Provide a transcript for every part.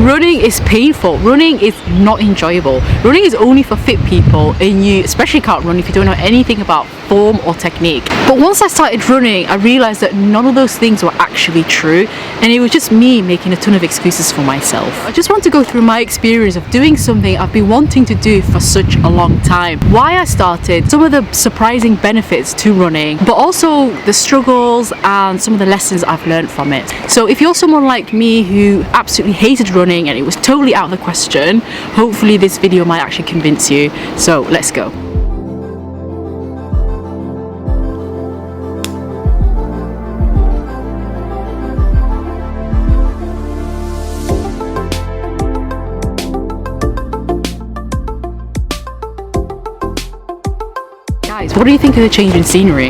Running is painful. Running is not enjoyable. Running is only for fit people, and you especially can't run if you don't know anything about form or technique. But once I started running, I realized that none of those things were actually true, and it was just me making a ton of excuses for myself. I just want to go through my experience of doing something I've been wanting to do for such a long time, why I started, some of the surprising benefits to running, but also the struggles and some of the lessons I've learned from it. So if you're someone like me who absolutely hated running and it was totally out of the question, hopefully this video might actually convince you. So let's go. Guys, what do you think of the change in scenery?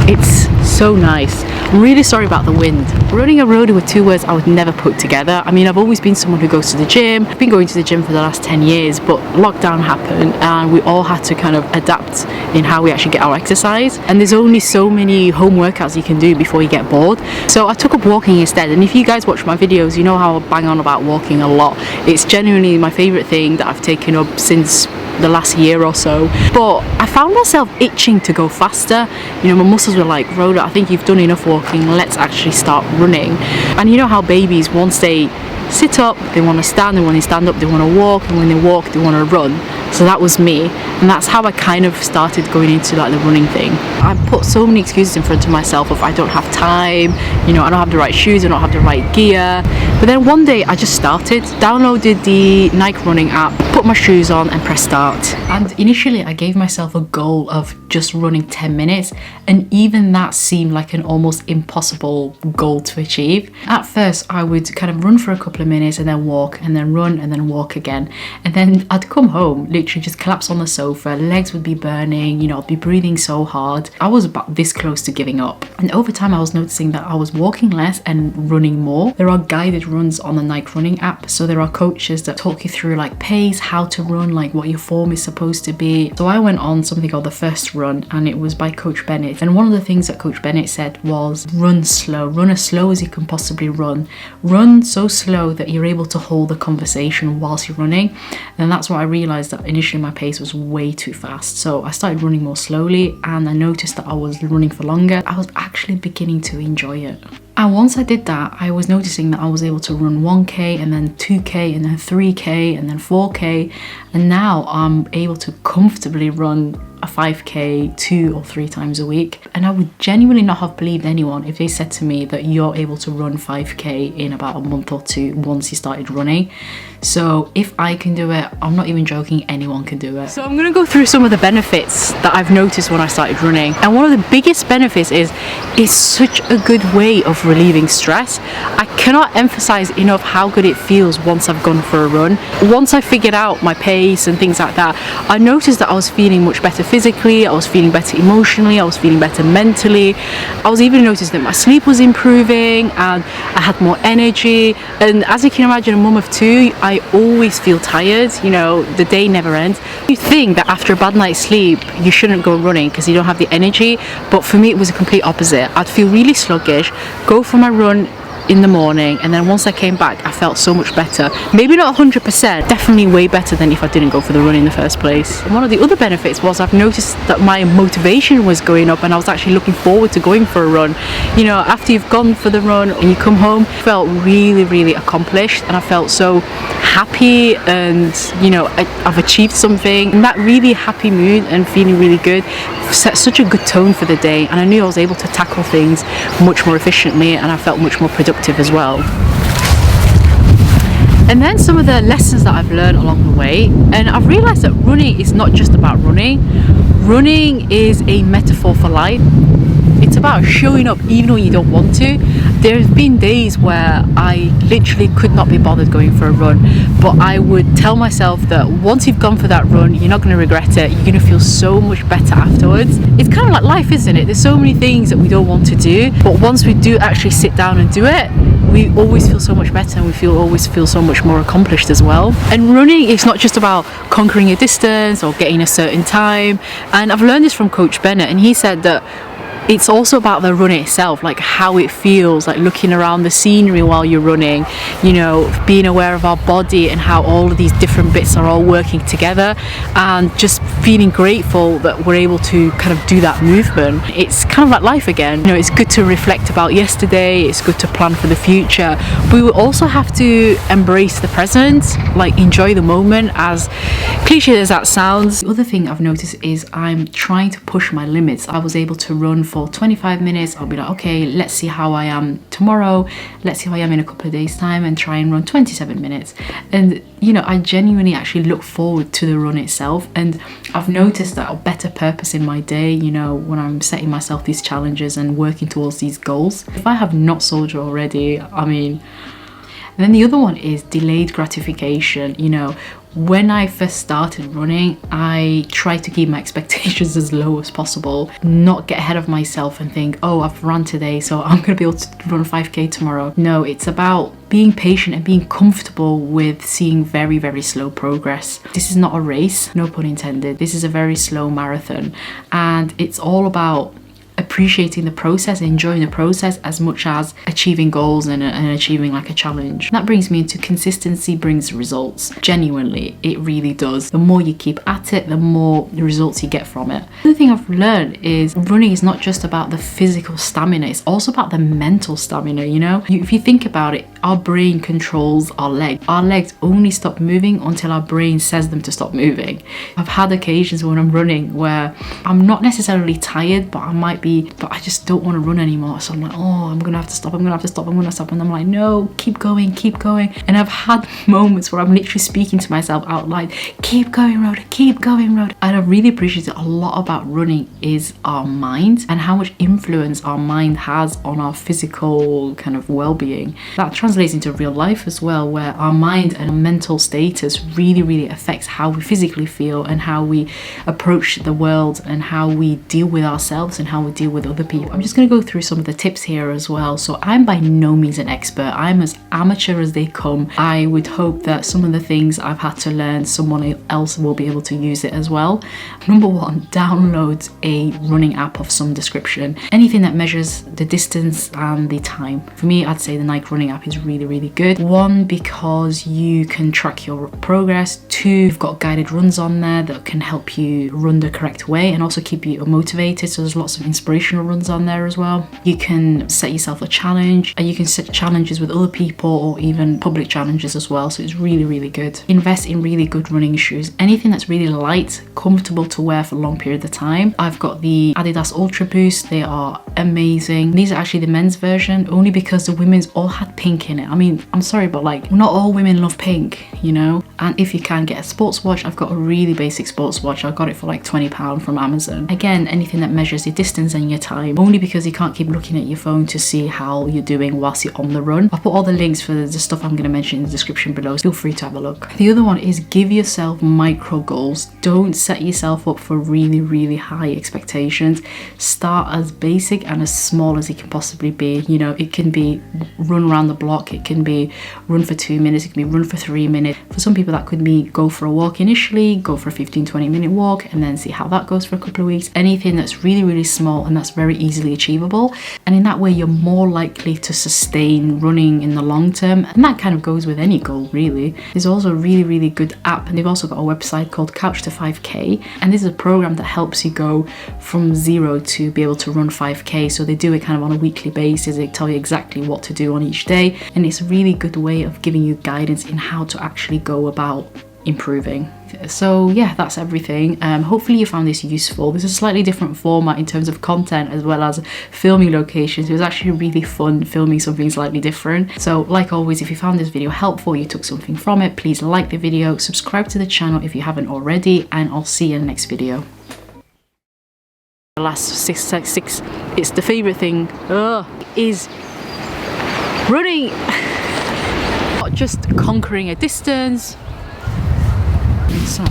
It's so nice. I'm really sorry about the wind. Running a Roda were two words I would never put together. I mean, I've always been someone who goes to the gym. I've been going to the gym for the last 10 years, but lockdown happened and we all had to kind of adapt in how we actually get our exercise. And there's only so many home workouts you can do before you get bored. So I took up walking instead. And if you guys watch my videos, you know how I bang on about walking a lot. It's genuinely my favorite thing that I've taken up since the last year or so. But I found myself itching to go faster. You know, my muscles were like, Rhoda, I think you've done enough walking, let's actually start running. And you know how babies, once they sit up, they want to stand, and when they stand up, they want to walk, and when they walk, they want to run. So that was me, and that's how I kind of started going into like the running thing. I put so many excuses in front of myself of I don't have time, you know, I don't have the right shoes, I don't have the right gear. But then one day I just started, downloaded the Nike running app, put my shoes on and press start. And initially I gave myself a goal of just running 10 minutes, and even that seemed like an almost impossible goal to achieve. At first I would kind of run for a couple of minutes and then walk, and then run and then walk again, and then I'd come home, literally just collapse on the sofa, legs would be burning, you know, I'd be breathing so hard. I was about this close to giving up. And over time I was noticing that I was walking less and running more. There are guided runs on the Nike running app, so there are coaches that talk you through like pace, how to run, like what your form is supposed to be. So I went on something called the First Run, and it was by Coach Bennett, and one of the things that Coach Bennett said was run slow, run as slow as you can possibly run so slow that you're able to hold a conversation whilst you're running. And that's what I realized, that initially my pace was way too fast, so I started running more slowly, and I noticed that I was running for longer. I was actually beginning to enjoy it. And once I did that, I was noticing that I was able to run 1k and then 2k and then 3k and then 4k, and now I'm able to comfortably run a 5k 2 or 3 times a week. And I would genuinely not have believed anyone if they said to me that you're able to run 5k in about a month or two once you started running. So if I can do it, I'm not even joking, anyone can do it. So I'm gonna go through some of the benefits that I've noticed when I started running. And one of the biggest benefits is it's such a good way of relieving stress. I cannot emphasize enough how good it feels once I've gone for a run. Once I figured out my pace and things like that, I noticed that I was feeling much better physically, I was feeling better emotionally, I was feeling better mentally. I was even noticing that my sleep was improving and I had more energy. And as you can imagine, a mum of 2, I always feel tired, you know, the day never ends. You think that after a bad night's sleep you shouldn't go running because you don't have the energy, but for me it was a complete opposite. I'd feel really sluggish, go for my run in the morning, and then once I came back I felt so much better. Maybe not 100%, definitely way better than if I didn't go for the run in the first place. And one of the other benefits was I've noticed that my motivation was going up, and I was actually looking forward to going for a run. You know, after you've gone for the run and you come home, I felt really accomplished, and I felt so happy, and you know, I've achieved something. And that really happy mood and feeling really good set such a good tone for the day, and I knew I was able to tackle things much more efficiently, and I felt much more productive as well. And then some of the lessons that I've learned along the way, and I've realized that running is not just about running. Running is a metaphor for life. It's about showing up even when you don't want to. There's been days where I literally could not be bothered going for a run, but I would tell myself that once you've gone for that run, you're not going to regret it. You're going to feel so much better afterwards. It's kind of like life, isn't it? There's so many things that we don't want to do, but once we do actually sit down and do it, we always feel so much better, and we always feel so much more accomplished as well. And running is not just about conquering a distance or getting a certain time. And I've learned this from Coach Bennett, and he said that it's also about the run itself, like how it feels, like looking around the scenery while you're running, you know, being aware of our body and how all of these different bits are all working together, and just feeling grateful that we're able to kind of do that movement. It's kind of like life again. You know, it's good to reflect about yesterday, it's good to plan for the future, but we will also have to embrace the present, like enjoy the moment, as cliche as that sounds. The other thing I've noticed is I'm trying to push my limits. I was able to run for 25 minutes. I'll be like, okay, let's see how I am tomorrow, let's see how I am in a couple of days time, and try and run 27 minutes. And you know, I genuinely actually look forward to the run itself, and I've noticed that a better purpose in my day, you know, when I'm setting myself these challenges and working towards these goals. If I have not sold you already, I mean. And then the other one is delayed gratification. You know, when I first started running, I tried to keep my expectations as low as possible, not get ahead of myself and think, oh, I've run today, so I'm gonna be able to run 5k tomorrow. No, it's about being patient and being comfortable with seeing very, very slow progress. This is not a race, no pun intended. This is a very slow marathon, and it's all about appreciating the process, enjoying the process as much as achieving goals and achieving like a challenge. That brings me into consistency brings results. Genuinely, it really does. The more you keep at it, the more results you get from it. The other thing I've learned is running is not just about the physical stamina, it's also about the mental stamina, you know? If you think about it, our brain controls our legs. Our legs only stop moving until our brain says them to stop moving. I've had occasions when I'm running where I'm not necessarily tired, but I just don't want to run anymore. So I'm like, oh, I'm gonna have to stop, I'm gonna stop. And I'm like, no, keep going. And I've had moments where I'm literally speaking to myself out loud, keep going, Rhoda, keep going, Rhoda. And I really appreciate it. A lot about running is our mind and how much influence our mind has on our physical kind of well-being. That translates into real life as well, where our mind and mental status really, really affects how we physically feel and how we approach the world and how we deal with ourselves and how we deal with other people. I'm just going to go through some of the tips here as well. So I'm by no means an expert. I'm as amateur as they come. I would hope that some of the things I've had to learn, someone else will be able to use it as well. Number one, download a running app of some description. Anything that measures the distance and the time. For me, I'd say the Nike running app is really, really good. One, because you can track your progress. Two, you've got guided runs on there that can help you run the correct way and also keep you motivated. So there's lots of inspirational runs on there as well. You can set yourself a challenge, and you can set challenges with other people or even public challenges as well. So it's really, really good. Invest in really good running shoes. Anything that's really light, comfortable to wear for a long period of time. I've got the Adidas Ultra Boost. They are amazing. These are actually the men's version, only because the women's all had pink in it. I mean, I'm sorry, but like, not all women love pink, you know? And if you can get a sports watch, I've got a really basic sports watch. I got it for like £20 from Amazon. Again, anything that measures your distance and your time, only because you can't keep looking at your phone to see how you're doing whilst you're on the run. I'll put all the links for the stuff I'm going to mention in the description below. Feel free to have a look. The other one is give yourself micro goals. Don't set yourself up for really, really high expectations. Start as basic and as small as it can possibly be. You know, it can be run around the block, it can be run for 2 minutes, it can be run for 3 minutes. For some people that could be go for a walk initially, go for a 15-20 minute walk, and then see how that goes for a couple of weeks. Anything that's really, really small and that's very easily achievable, and in that way you're more likely to sustain running in the long term, and that kind of goes with any goal really. There's also a really, really good app, and they've also got a website called Couch to 5k, and this is a program that helps you go from zero to be able to run 5k. So they do it kind of on a weekly basis. They tell you exactly what to do on each day, and it's a really good way of giving you guidance in how to actually go about improving. So yeah, that's everything. Hopefully you found this useful. This is a slightly different format in terms of content as well as filming locations. It was actually really fun filming something slightly different. So like always, if you found this video helpful, you took something from it, please like the video, subscribe to the channel if you haven't already, and I'll see you in the next video. The last six, it's the favorite thing is running. Not just conquering a distance. It's not